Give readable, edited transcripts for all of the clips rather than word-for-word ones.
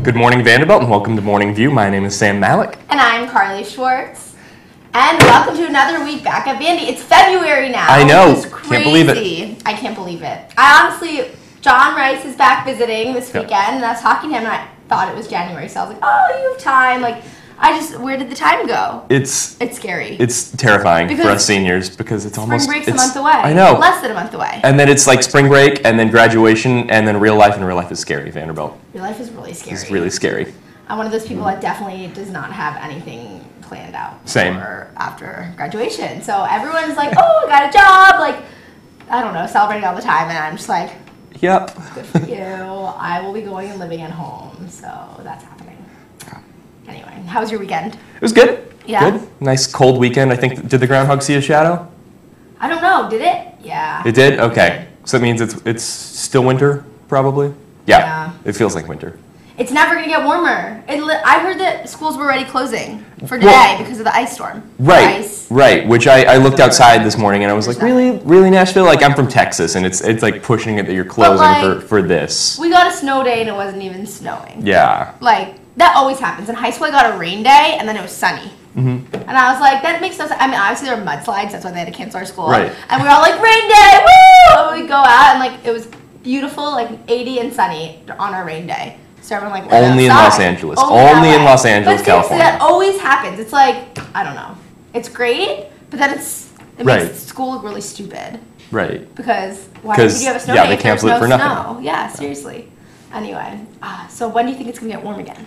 Good morning, Vanderbilt, and welcome to Morning View. My name is Sam Malik. And I'm Carly Schwartz. And welcome to another week back at Vandy. It's February now. I know. It's crazy. Can't believe it. I can't believe it. I honestly, John Rice is back visiting this weekend, and I was talking to him, and I thought it was January, so I was like, oh, you have time. Where did the time go? It's scary. It's terrifying for us seniors because it's almost... Spring break's a month away. I know. Less than a month away. And then it's like spring break, and then graduation, and then real life, and real life is scary, Vanderbilt. Real life is really scary. It's really scary. I'm one of those people that definitely does not have anything planned out Same. for after graduation. So everyone's like, oh, I got a job, I don't know, celebrating all the time, and I'm just like, yep. good for you. I will be going and living at home, so that's happening. Anyway, how was your weekend? It was good. Yeah? Good. Nice cold weekend. I think, did the groundhog see a shadow? I don't know, did it? Yeah. It did? Okay. So that means it's still winter, probably? Yeah. It feels like winter. It's never going to get warmer. I heard that schools were already closing for today because of the ice storm. Right, right. Which I looked outside this morning and I was like, really, Nashville? Like, I'm from Texas, and it's like pushing it that you're closing for this. We got a snow day and it wasn't even snowing. Yeah. That always happens. In high school, I got a rain day and then it was sunny. Mm-hmm. And I was like, that makes no sense. I mean, obviously there were mudslides, that's why they had to cancel our school. Right. And we were all like, rain day, woo! And we'd go out and it was beautiful, 80 and sunny on our rain day. So everyone only in Los Angeles. Only in Los Angeles, California. That always happens. It's I don't know. It's great, but then it makes school look really stupid. Right. Because why would you have a snow day they if there's cancel no it for snow? nothing. Yeah, seriously. Anyway, so when do you think it's going to get warm again?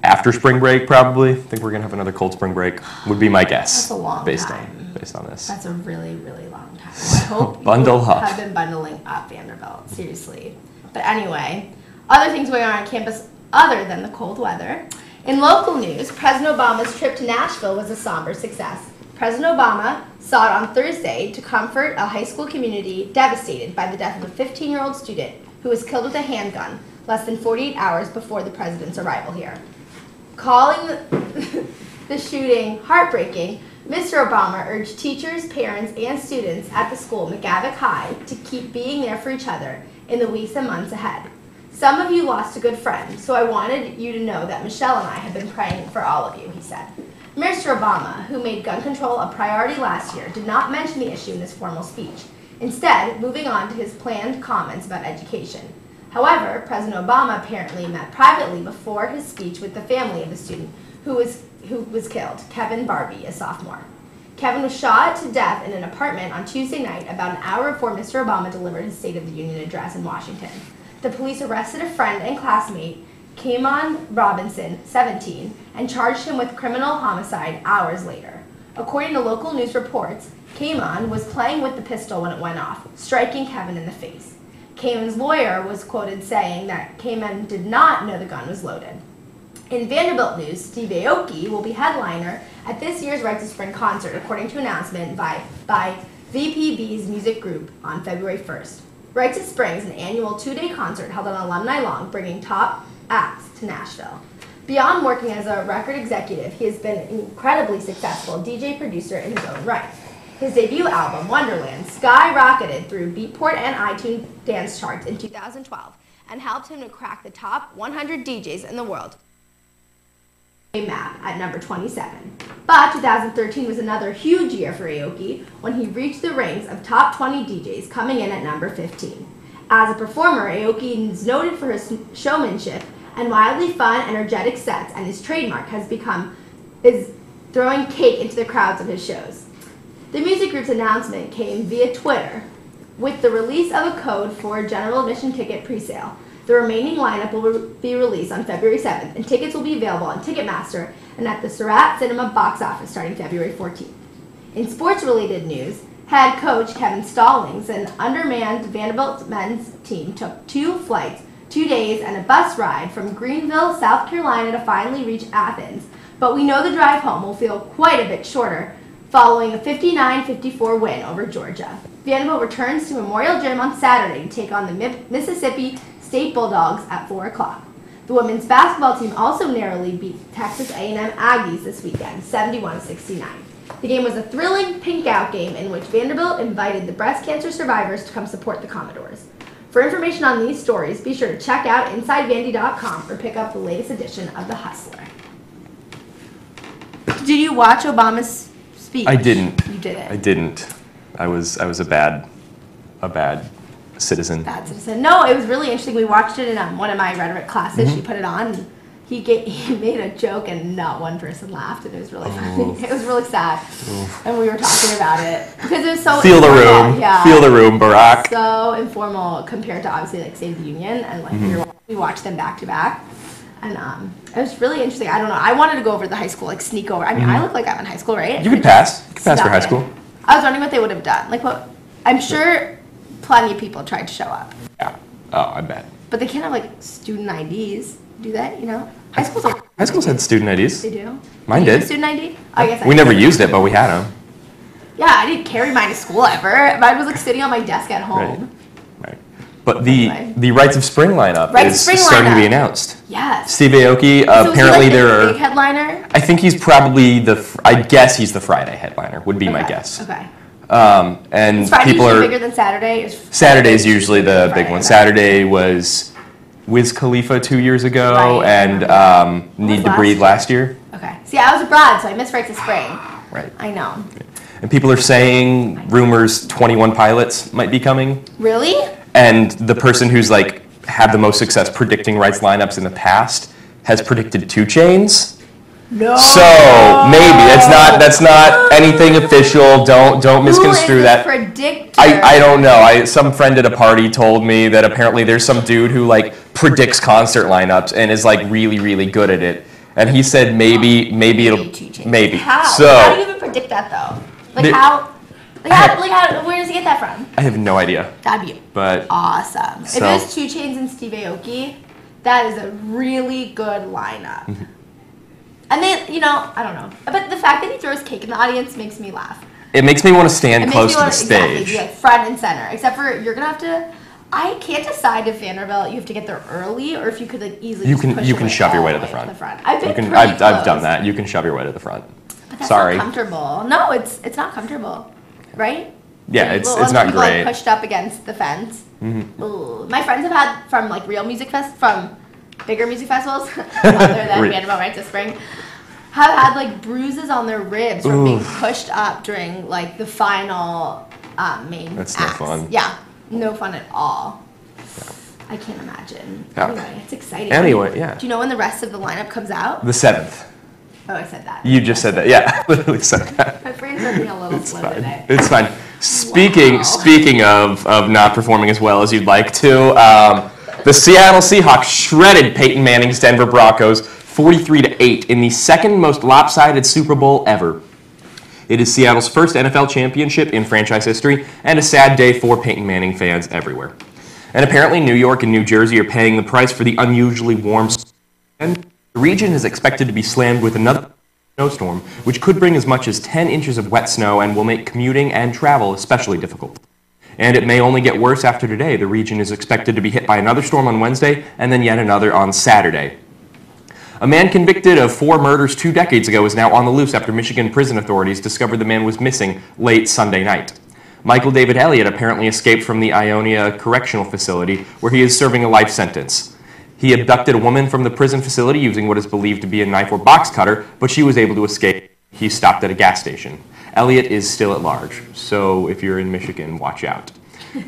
After spring break, probably. I think we're going to have another cold spring break, would be my guess. That's a long time. Based on this. That's a really, really long time. I hope Bundle you up. have been bundling up, Vanderbilt. Seriously. But anyway, other things going on campus other than the cold weather. In local news, President Obama's trip to Nashville was a somber success. President Obama sought on Thursday to comfort a high school community devastated by the death of a 15-year-old student who was killed with a handgun less than 48 hours before the president's arrival here. Calling the shooting heartbreaking, Mr. Obama urged teachers, parents, and students at the school, McGavock High, to keep being there for each other in the weeks and months ahead. Some of you lost a good friend, so I wanted you to know that Michelle and I have been praying for all of you, he said. Mr. Obama, who made gun control a priority last year, did not mention the issue in his formal speech, instead moving on to his planned comments about education. However, President Obama apparently met privately before his speech with the family of the student who was killed, Kevin Barbie, a sophomore. Kevin was shot to death in an apartment on Tuesday night, about an hour before Mr. Obama delivered his State of the Union address in Washington. The police arrested a friend and classmate, Kamon Robinson, 17, and charged him with criminal homicide hours later. According to local news reports, Kamon was playing with the pistol when it went off, striking Kevin in the face. Kamon's lawyer was quoted saying that Kamon did not know the gun was loaded. In Vanderbilt news, Steve Aoki will be headliner at this year's Rites of Spring concert, according to an announcement by VPB's music group on February 1st. Rites of Spring is an annual 2-day concert held on Alumni Lawn, bringing top acts to Nashville. Beyond working as a record executive, he has been an incredibly successful DJ producer in his own right. His debut album, Wonderland, skyrocketed through Beatport and iTunes dance charts in 2012 and helped him to crack the top 100 DJs in the world map at number 27. But 2013 was another huge year for Aoki when he reached the ranks of top 20 DJs, coming in at number 15. As a performer, Aoki is noted for his showmanship and wildly fun, energetic sets, and his trademark is throwing cake into the crowds of his shows. The music group's announcement came via Twitter with the release of a code for a general admission ticket presale. The remaining lineup will be released on February 7th, and tickets will be available on Ticketmaster and at the Surratt Cinema box office starting February 14th. In sports-related news, head coach Kevin Stallings, an undermanned Vanderbilt men's team, took 2 flights, 2 days, and a bus ride from Greenville, South Carolina to finally reach Athens. But we know the drive home will feel quite a bit shorter following a 59-54 win over Georgia. Vanderbilt returns to Memorial Gym on Saturday to take on the Mississippi State Bulldogs at 4 o'clock. The women's basketball team also narrowly beat Texas A&M Aggies this weekend, 71-69. The game was a thrilling pink-out game in which Vanderbilt invited the breast cancer survivors to come support the Commodores. For information on these stories, be sure to check out InsideVandy.com or pick up the latest edition of The Hustler. Did you watch Obama's speech? I didn't. You didn't. I didn't. I was a bad citizen. Bad citizen. No, it was really interesting. We watched it in one of my rhetoric classes. She put it on. And he made a joke and not one person laughed, and it was really funny. It was really sad. And we were talking about it because it was so Feel informal. the room. Yeah. Feel the room, Barack. So informal compared to obviously like State of the Union, and like we watched them back to back. And it was really interesting. I don't know. I wanted to go over to the high school, like sneak over. I mean, I look like I'm in high school, right? You could pass. You could pass for high school. I was wondering what they would have done. Like what? I'm sure plenty of people tried to show up. Yeah. Oh, I bet. But they can't have like student IDs, do they? You know, high schools had student IDs. They do. Mine did. You have did. a student ID? I guess we never used it, but we had them. Yeah, I didn't carry mine to school ever. Mine was like sitting on my desk at home. Right. But the Rites of Spring lineup is starting to be announced. Yes. Steve Aoki, apparently the big headliner? I think he's probably I guess he's the Friday headliner, would be my guess. Okay. And Friday people are bigger than Saturday? Saturday's usually the big one. Saturday was Wiz Khalifa 2 years ago, and Need to Breathe last year. Okay. See, I was abroad, so I missed Rites of Spring. Right. I know. And people are saying rumors 21 Pilots might be coming. Really? And the person who's like had the most success predicting Rites lineups in the past has predicted 2 Chainz. No. So maybe that's not anything official. Don't misconstrue that. Predictor? I don't know. Some friend at a party told me that apparently there's some dude who like predicts concert lineups and is like really really good at it. And he said maybe it'll 2 Chainz. maybe. How? So How do you even predict that though? Like how? Where does he get that from? I have no idea. That'd be awesome. If there's 2 Chainz and Steve Aoki, that is a really good lineup. And they, I don't know. But the fact that he throws cake in the audience makes me laugh. It makes me want to stand close to the stage. Exactly, like front and center. Except for you're gonna have to. I can't decide if Vanderbilt you have to get there early or if you could like easily. You can shove your way to the front. I've done that. You can shove your way to the front. But that's not comfortable. No, it's not comfortable, right? Yeah, it's not people, great. Like, pushed up against the fence. Ooh. My friends have had from like real from bigger music festivals other than Vanderbilt Rites of Spring, have had like bruises on their ribs from being pushed up during like the final main That's acts. no fun. Yeah, no fun at all. Yeah. I can't imagine. Yeah. Anyway, it's exciting. Anyway, yeah. Do you know when the rest of the lineup comes out? The 7th. Oh, I said that. You just said that. Yeah, literally said that. My brain's working a little slow today. It's fine. Speaking of not performing as well as you'd like to, the Seattle Seahawks shredded Peyton Manning's Denver Broncos 43-8 in the second most lopsided Super Bowl ever. It is Seattle's first NFL championship in franchise history and a sad day for Peyton Manning fans everywhere. And apparently New York and New Jersey are paying the price for the unusually warm and the region is expected to be slammed with another snowstorm, which could bring as much as 10 inches of wet snow and will make commuting and travel especially difficult. And it may only get worse after today. The region is expected to be hit by another storm on Wednesday and then yet another on Saturday. A man convicted of 4 murders 2 decades ago is now on the loose after Michigan prison authorities discovered the man was missing late Sunday night. Michael David Elliott apparently escaped from the Ionia Correctional Facility, where he is serving a life sentence. He abducted a woman from the prison facility using what is believed to be a knife or box cutter, but she was able to escape. He stopped at a gas station. Elliott is still at large, so if you're in Michigan, watch out.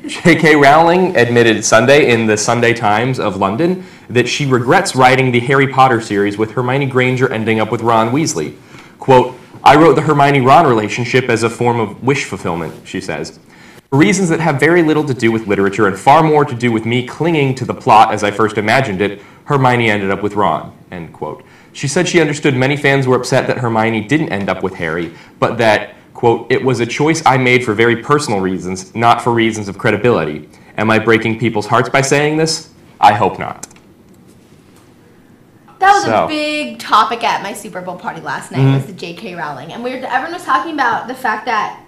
J.K. Rowling admitted Sunday in the Sunday Times of London that she regrets writing the Harry Potter series with Hermione Granger ending up with Ron Weasley. Quote, "I wrote the Hermione-Ron relationship as a form of wish fulfillment," she says. "For reasons that have very little to do with literature and far more to do with me clinging to the plot as I first imagined it, Hermione ended up with Ron," end quote. She said she understood many fans were upset that Hermione didn't end up with Harry, but that, quote, "it was a choice I made for very personal reasons, not for reasons of credibility. Am I breaking people's hearts by saying this? I hope not." That was a big topic at my Super Bowl party last night, was the J.K. Rowling. And everyone was talking about the fact that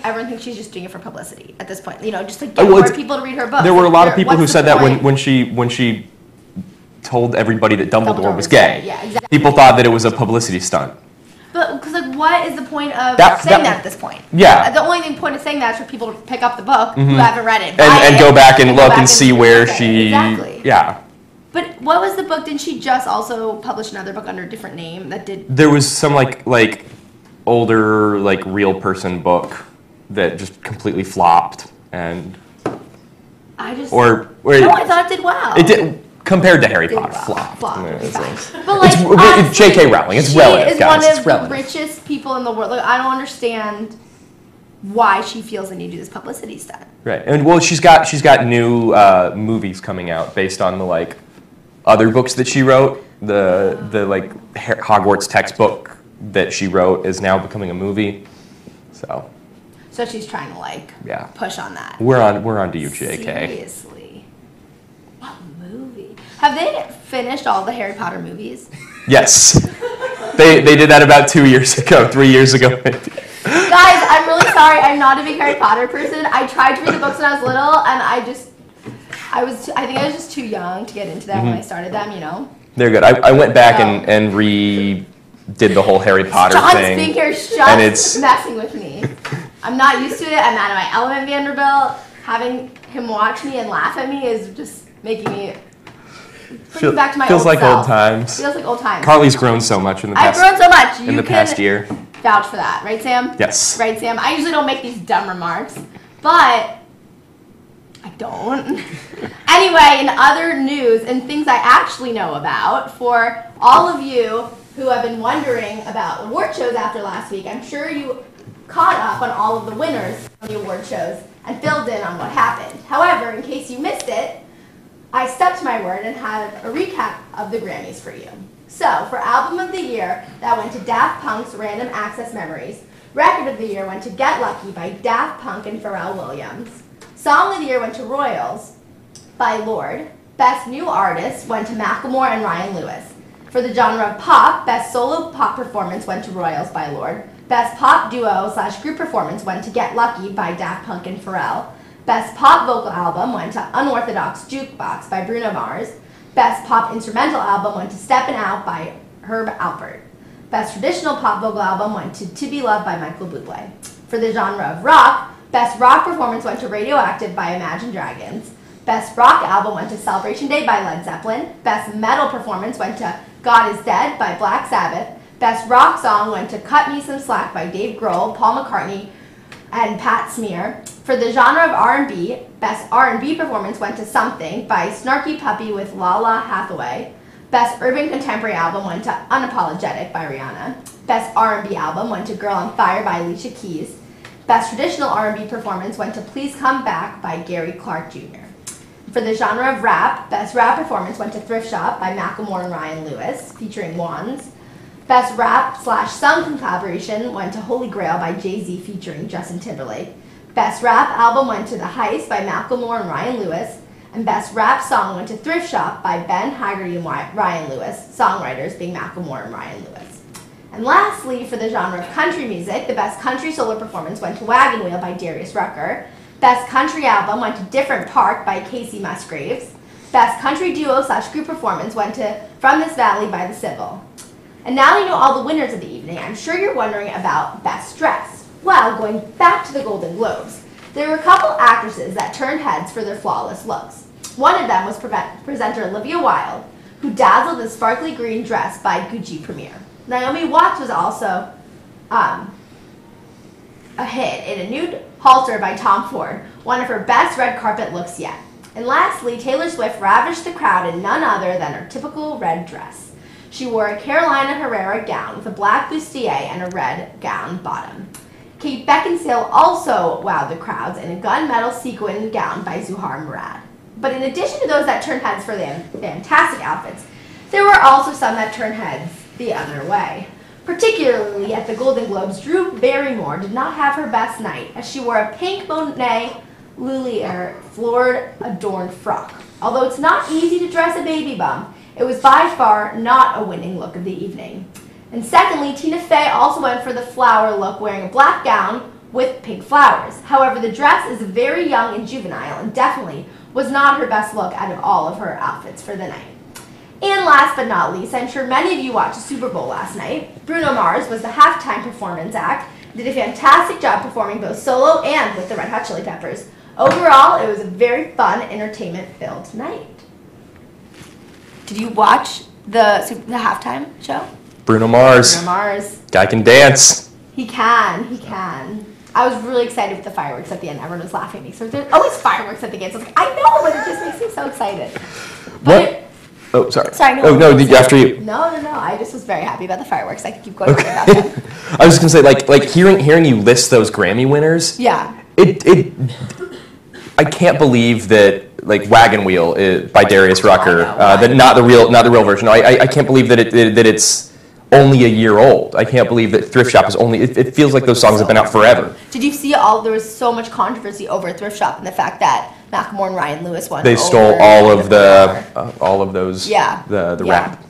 everyone thinks she's just doing it for publicity at this point. Just like get more people to read her books. There were a lot of people who said that when she told everybody that Dumbledore was gay. Yeah, exactly. People thought that it was a publicity stunt. But because what is the point of saying that at this point? Yeah. The only point of saying that is for people to pick up the book who haven't read it. And go back and look and see where she... Exactly. Yeah. But what was the book? Didn't she just also publish another book under a different name that did... There was some, like older, like, real person book that just completely flopped. And... I just... I thought it did well. It did... Compared to Harry Potter, flopped. But like, it's J.K. Rowling. It's relative, guys. She is one of the richest people in the world. Like, I don't understand why she feels the need to do this publicity stunt. Right, and well, she's got new movies coming out based on the like other books that she wrote. The like Hogwarts textbook that she wrote is now becoming a movie. So she's trying to push on that. We're on to you, J.K. Seriously. Have they finished all the Harry Potter movies? Yes. They did that about 2 years ago, 3 years ago. Guys, I'm really sorry. I'm not a big Harry Potter person. I tried to read the books when I was little, and I think I was just too young to get into them when I started them, you know? They're good. I went back and redid the whole Harry Potter thing. John's just messing with me. I'm not used to it. I'm out of my element, Vanderbilt. Having him watch me and laugh at me is just making me... back to my feels old like self. old times. Feels like old times. Carly's grown so much in the past. I've grown so much. In the past year. Vouch for that, right, Sam? Yes. Right, Sam. I usually don't make these dumb remarks, but I don't. Anyway, in other news and things I actually know about, for all of you who have been wondering about award shows after last week, I'm sure you caught up on all of the winners of the award shows and filled in on what happened. However, in case you missed it, I stuck to my word and had a recap of the Grammys for you. So, for Album of the Year, that went to Daft Punk's Random Access Memories. Record of the Year went to Get Lucky by Daft Punk and Pharrell Williams. Song of the Year went to Royals by Lorde. Best New Artist went to Macklemore and Ryan Lewis. For the genre of pop, Best Solo Pop Performance went to Royals by Lorde. Best Pop Duo/Group Performance went to Get Lucky by Daft Punk and Pharrell. Best Pop Vocal Album went to Unorthodox Jukebox by Bruno Mars. Best Pop Instrumental Album went to Steppin' Out by Herb Alpert. Best Traditional Pop Vocal Album went to Be Loved by Michael Bublé. For the genre of rock, Best Rock Performance went to Radioactive by Imagine Dragons. Best Rock Album went to Celebration Day by Led Zeppelin. Best Metal Performance went to God Is Dead by Black Sabbath. Best Rock Song went to Cut Me Some Slack by Dave Grohl, Paul McCartney, and Pat Smear. For the genre of R&B, Best R&B Performance went to Something by Snarky Puppy with Lala Hathaway. Best Urban Contemporary Album went to Unapologetic by Rihanna. Best R&B Album went to Girl on Fire by Alicia Keys. Best Traditional R&B Performance went to Please Come Back by Gary Clark Jr. For the genre of rap, Best Rap Performance went to Thrift Shop by Macklemore and Ryan Lewis, featuring Wands. Best Rap/Sung Collaboration went to Holy Grail by Jay-Z featuring Justin Timberlake. Best Rap Album went to The Heist by Macklemore and Ryan Lewis. And Best Rap Song went to Thrift Shop by Ben Haggerty and Ryan Lewis, songwriters being Macklemore and Ryan Lewis. And lastly, for the genre of country music, the Best Country Solo Performance went to Wagon Wheel by Darius Rucker. Best Country Album went to Different Park by Casey Musgraves. Best Country Duo/Group Performance went to From This Valley by The Civil. And now you know all the winners of the evening, I'm sure you're wondering about Best Dress. Well, going back to the Golden Globes, there were a couple actresses that turned heads for their flawless looks. One of them was presenter Olivia Wilde, who dazzled in a sparkly green dress by Gucci Premier. Naomi Watts was also a hit in a nude halter by Tom Ford, one of her best red carpet looks yet. And lastly, Taylor Swift ravished the crowd in none other than her typical red dress. She wore a Carolina Herrera gown with a black bustier and a red gown bottom. Kate Beckinsale also wowed the crowds in a gunmetal sequin gown by Zuhar Murad. But in addition to those that turned heads for their fantastic outfits, there were also some that turned heads the other way. Particularly at the Golden Globes, Drew Barrymore did not have her best night as she wore a pink Monet Lullier florid-adorned frock. Although it's not easy to dress a baby bump, it was by far not a winning look of the evening. And secondly, Tina Fey also went for the flower look, wearing a black gown with pink flowers. However, the dress is very young and juvenile and definitely was not her best look out of all of her outfits for the night. And last but not least, I'm sure many of you watched the Super Bowl last night. Bruno Mars was the halftime performance act. Did a fantastic job performing both solo and with the Red Hot Chili Peppers. Overall, it was a very fun, entertainment-filled night. Did you watch the halftime show? Bruno Mars. Bruno Mars. Guy can dance. He can. I was really excited with the fireworks at the end. Everyone was laughing at me. So there's always fireworks at the end. So I was like, I know, but it just makes me so excited. What? Oh, sorry. Sorry, no. Oh, no, after you. No. I just was very happy about the fireworks. I could keep going on about them. I was just going to say, like hearing you list those Grammy winners. Yeah. I can't believe that, like, Wagon Wheel by Darius Rucker, not the real version. No, I can't believe that it's only a year old. I can't believe that Thrift Shop is only. It feels like those songs have been out forever. Did you see there was so much controversy over Thrift Shop and the fact that Macklemore and Ryan Lewis won. They stole all of those. Yeah. The rap.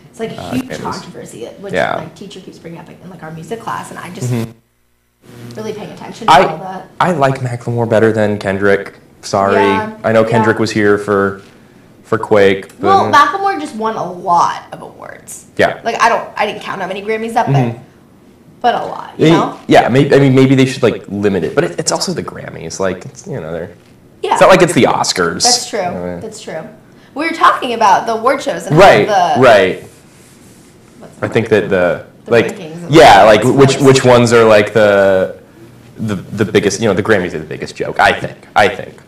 It's like a huge controversy, which my teacher keeps bringing up in like our music class, and I just really paying attention to all that. I like Macklemore better than Kendrick. Sorry, I know Kendrick was here for Quake. But well, Macklemore just won a lot of awards. Yeah. Like I didn't count how many Grammys up there, but a lot. You know? Yeah. Maybe they should like limit it, but it's also the Grammys. Like they're. Yeah. It's not like it's the Oscars. That's true. That's true. We were talking about the award shows and right. I think that the rankings which ones are like the biggest. The Grammys are the biggest joke. I think.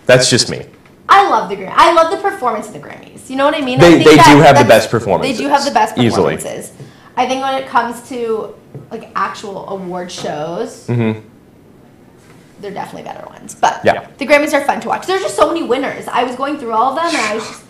That's just me. I love the Grammys. I love the performance of the Grammys. You know what I mean? They do have the best performances. They do have the best performances. Easily. I think when it comes to like actual award shows, they're definitely better ones. But the Grammys are fun to watch. There's just so many winners. I was going through all of them, and I was just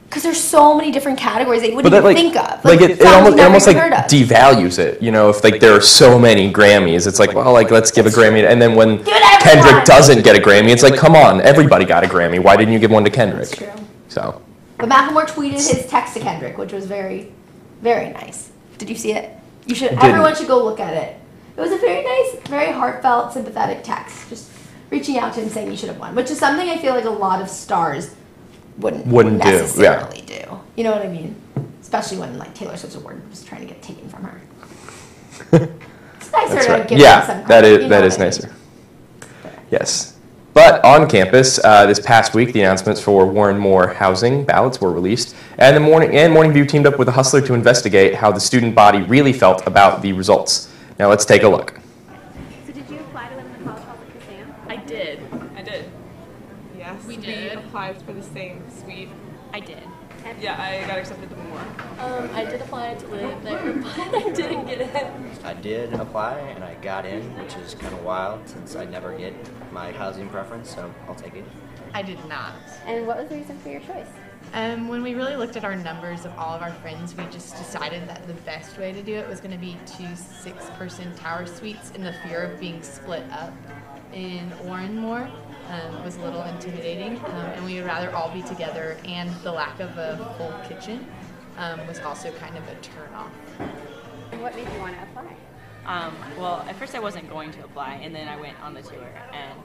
because there's so many different categories that you wouldn't even think of. It almost like devalues it. If like there are so many Grammys, it's like, well, like let's give a Grammy. And then when Kendrick doesn't get a Grammy, it's like, come on, everybody got a Grammy. Why didn't you give one to Kendrick? That's true. So. But Macklemore tweeted his text to Kendrick, which was very, very nice. Did you see it? You should. Everyone should go look at it. It was a very nice, very heartfelt, sympathetic text, just reaching out to him saying you should have won, which is something I feel like a lot of stars wouldn't necessarily do. You know what I mean? Especially when like Taylor Swift's award was trying to get taken from her. It's nicer to give them some credit. that is nicer. Yes. But on campus, this past week, the announcements for Warren Moore housing ballots were released, and Morning View teamed up with a Hustler to investigate how the student body really felt about the results. Now let's take a look. So did you apply to live in the college hall with Sam? I did. Yes. We applied for the same suite. I did. Yeah, I got accepted to Moore. I did apply to live there, but I didn't get in. I did apply and I got in, which is kind of wild since I never get my housing preference, so I'll take it. I did not. And what was the reason for your choice? When we really looked at our numbers of all of our friends, we just decided that the best way to do it was going to be 2 6-person tower suites, and the fear of being split up in Warren Moore was a little intimidating, and we would rather all be together, and the lack of a full kitchen was also kind of a turn-off. And what made you want to apply? Well, at first I wasn't going to apply, and then I went on the tour, and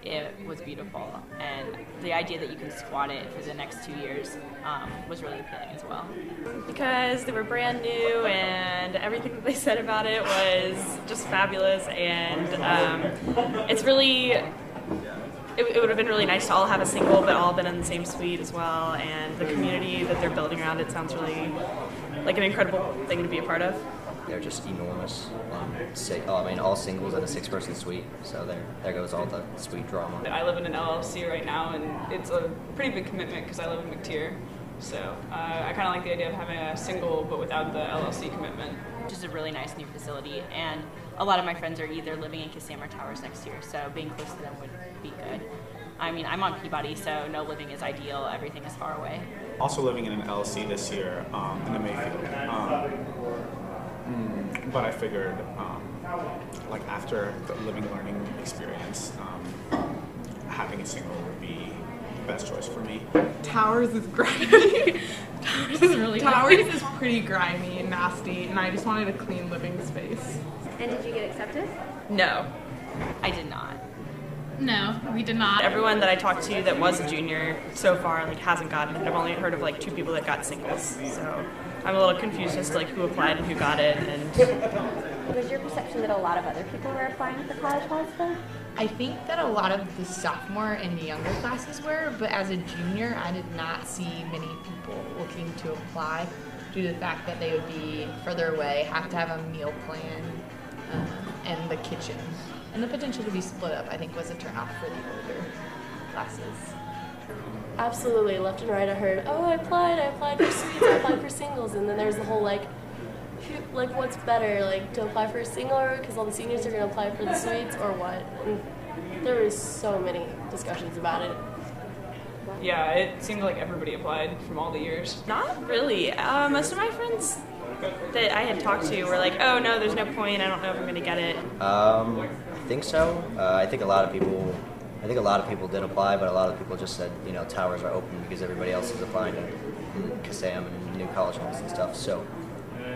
it was beautiful. And the idea that you can squat it for the next 2 years was really appealing as well. Because they were brand new, and everything that they said about it was just fabulous, and it's really... It would have been really nice to all have a single, but all been in the same suite as well, and the community that they're building around it sounds really like an incredible thing to be a part of. They're just enormous. All singles in a 6-person suite, so there goes all the suite drama. I live in an LLC right now, and it's a pretty big commitment because I live in McTier. So I kind of like the idea of having a single, but without the LLC commitment. Which is a really nice new facility, and a lot of my friends are either living in Cassandra Towers next year, so being close to them would be good. I mean, I'm on Peabody, so no living is ideal. Everything is far away. Also living in an LLC this year in the Mayfield. But I figured, like after the living learning experience, having a single would be the best choice for me. Towers is grimy. Towers is really Towers is pretty grimy and nasty, and I just wanted a clean living space. And did you get accepted? No. I did not. No, we did not. Everyone that I talked to that was a junior so far like hasn't gotten it. I've only heard of like 2 people that got singles. So I'm a little confused as to like who applied and who got it. And Was your perception that a lot of other people were applying for college though? I think that a lot of the sophomore and younger classes were, but as a junior, I did not see many people looking to apply due to the fact that they would be further away, have to have a meal plan, and the kitchen. And the potential to be split up, I think, was a turnoff for the older classes. Absolutely, left and right I heard, oh, I applied for suites, I applied for singles, and then there's the whole like what's better, like to apply for a single because all the seniors are going to apply for the suites or what? And there was so many discussions about it. Yeah, it seemed like everybody applied from all the years. not really. Most of my friends that I had talked to were like, oh no, there's no point. I don't know if I'm going to get it. I think so. I think a lot of people did apply, but a lot of people just said, towers are open because everybody else is applying to CASAM and new college halls and stuff. So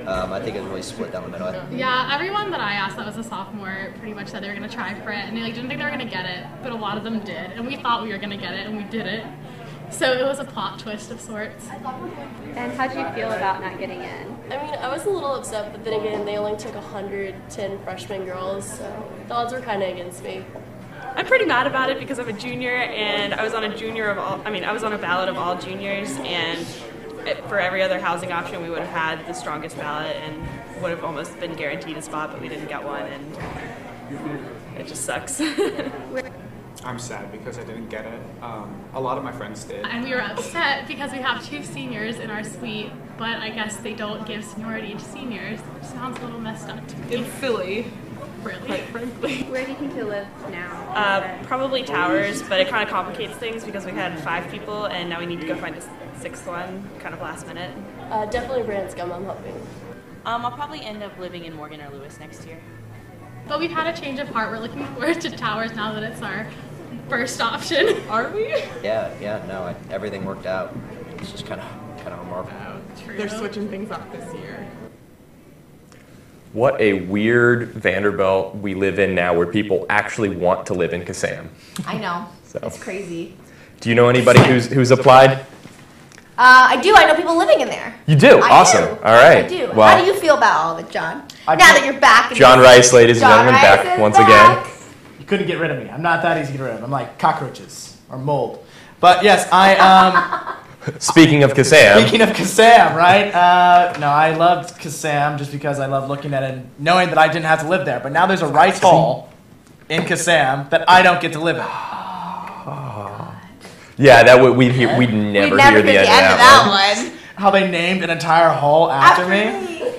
I think it was really split down the middle. Yeah, everyone that I asked that was a sophomore pretty much said they were going to try for it, and they didn't think they were going to get it, but a lot of them did, and we thought we were going to get it, and we did it. So it was a plot twist of sorts. And how'd you feel about not getting in? I mean, I was a little upset, but then again, they only took 110 freshman girls, so the odds were kind of against me. I'm pretty mad about it because I'm a junior and I was on a ballot of all juniors, and for every other housing option we would have had the strongest ballot and would have almost been guaranteed a spot, but we didn't get one, and it just sucks. I'm sad because I didn't get it. A lot of my friends did. And we were upset because we have 2 seniors in our suite, but I guess they don't give seniority to seniors, which sounds a little messed up to me. In Philly, Really. quite frankly. Where do you think you'll live now? Probably Towers, but it kind of complicates things because we had 5 people and now we need to go find a 6th one, kind of last minute. Definitely Branscombe, I'm hoping. I'll probably end up living in Morgan or Lewis next year. But we've had a change of heart. We're looking forward to Towers now that it's our first option. Are we? Yeah, no, everything worked out. It's just kind of remarkable. They're switching things up this year. What a weird Vanderbilt we live in now, where people actually want to live in CASAM. I know. So. It's crazy. Do you know anybody who's applied? I do. I know people living in there. You do? Awesome. Do. All right. I do. Well, How do you feel about all of it, John? Now that you're back. John Rice, ladies and gentlemen, back once again. You couldn't get rid of me. I'm not that easy to get rid of. I'm like cockroaches or mold. But yes, I Speaking of CASAM. Speaking of CASAM, right? No, I loved CASAM just because I loved looking at it and knowing that I didn't have to live there. But now there's a Rice Hall in CASAM that I don't get to live in. Yeah, that we'd never hear the end of that one. How they named an entire hall after me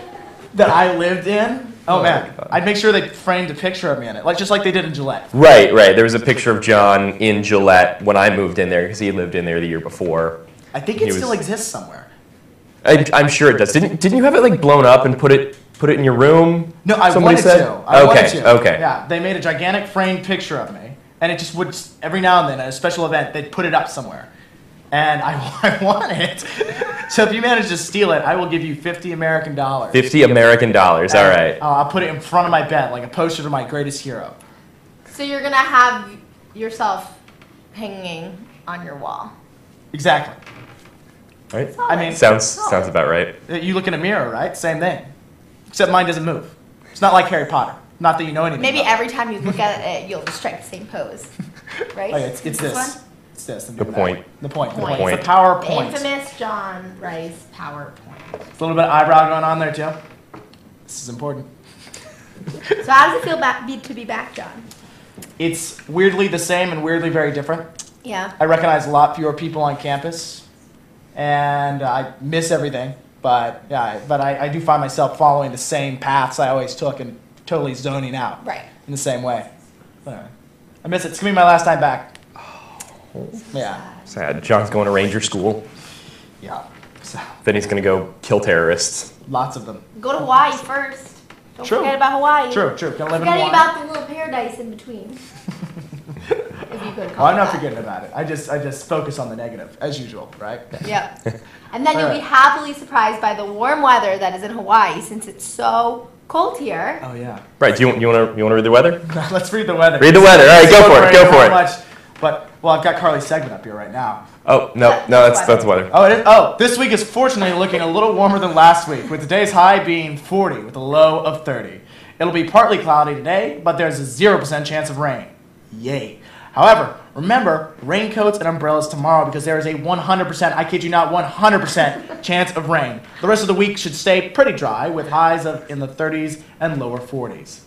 that I lived in. Oh man, I'd make sure they framed a picture of me in it, just like they did in Gillette. Right. There was a picture of John in Gillette when I moved in there because he lived in there the year before. I think it still exists somewhere. I'm sure it does. Didn't you have it blown up and put it in your room? No, I wanted to. Okay. Yeah, they made a gigantic framed picture of me, and it just would every now and then at a special event they'd put it up somewhere, and I want it. So if you manage to steal it, I will give you $50 American. $50 American. All right. I'll put it in front of my bed like a poster to my greatest hero. So you're gonna have yourself hanging on your wall. Exactly. Right. I mean, sounds about right. You look in a mirror, right? Same thing, except mine doesn't move. It's not like Harry Potter. Not that you know anything. Maybe about every time you look at it, you'll just strike the same pose, right? Oh, yeah, it's this. One? It's this. The point. The point. The point. It's the PowerPoint. The infamous John Rice PowerPoint. A little bit of eyebrow going on there too. This is important. So how does it feel to be back, John? It's weirdly the same and weirdly very different. Yeah. I recognize a lot fewer people on campus, and I miss everything. But yeah, I do find myself following the same paths I always took and totally zoning out. Right. In the same way. But anyway, I miss it. It's gonna be my last time back. Yeah. Sad. John's going to Ranger School. Yeah. So. Then he's going to go kill terrorists. Lots of them. Go to Hawaii first. Don't forget about Hawaii. True. Gonna live in Hawaii. Forgetting about the little paradise in between. If you could call I'm not that. forgetting about it. I just focus on the negative, as usual, right? Yep. And then you'll be happily surprised by the warm weather that is in Hawaii, since it's so Cold here. Oh yeah. Right. Do you want to read the weather? Let's read the weather. Read the weather. All right, go for it. Go for it. Much, but well, I've got Carly's segment up here right now. Oh no, that's weather. Oh, it is. Oh, this week is fortunately looking a little warmer than last week, with today's high being 40 with a low of 30. It'll be partly cloudy today, but there's a 0% chance of rain. Yay. However, remember raincoats and umbrellas tomorrow because there is a 100%, I kid you not, 100% chance of rain. The rest of the week should stay pretty dry with highs in the 30s and lower 40s.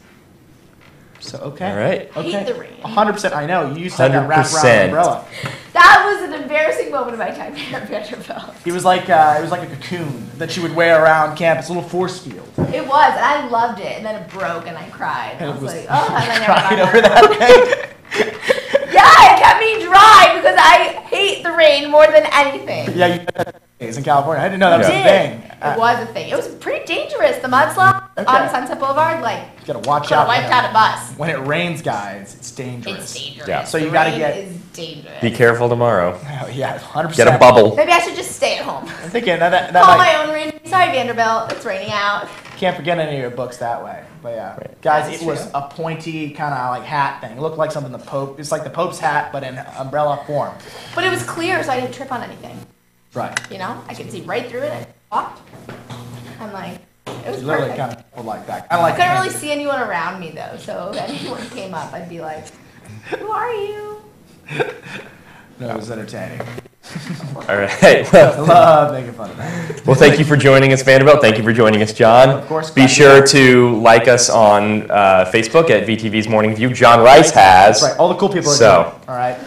So, okay. All right. Okay. Hate the rain. 100%. I know. You used to have that wrapped around 100%. umbrella. That was an embarrassing moment of my time here at Vanderbilt. It was like a cocoon that you would wear around campus, a little force field. It was, and I loved it, and then it broke, and I cried. And I was like, oh, and I never Cried got over that thing. Yeah, it kept me dry because I hate the rain more than anything. Yeah, you days in California. I didn't know that was a It thing. It was a thing. It was pretty dangerous. The mudslides on Sunset Boulevard, like, You gotta watch could have out. wiped out a bus. When it rains, guys, it's dangerous. It's dangerous. Yeah. So you The gotta rain get. is dangerous. Be careful tomorrow. Oh, yeah, 100%. Get a bubble. Maybe I should just stay at home. I'm thinking that Call might, my own rain. Sorry, Vanderbilt. It's raining out. can't forget any of your books that way. But yeah, guys, That's it was true. a pointy kind of like hat thing. It looked like something the Pope. It's like the Pope's hat, but in umbrella form. But it was clear, so I didn't trip on anything. Right. You know, I could see right through it. I walked. I'm like, it was Literally perfect. kind of like that. I I like. couldn't really see anyone around me though, so if anyone came up, I'd be like, "Who are you?" No, it was entertaining. All right. I Well, love making fun of that. well, thank you for joining us, Vanderbilt. Thank you for joining us, John. Of course. Be sure to like us on Facebook at VTV's Morning View. John Rice has. That's right. All the cool people are So. doing it. All right.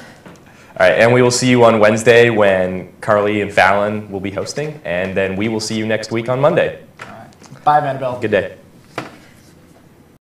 All right, and we will see you on Wednesday when Carly and Fallon will be hosting, and then we will see you next week on Monday. All right. Bye, Vanderbilt. Good day.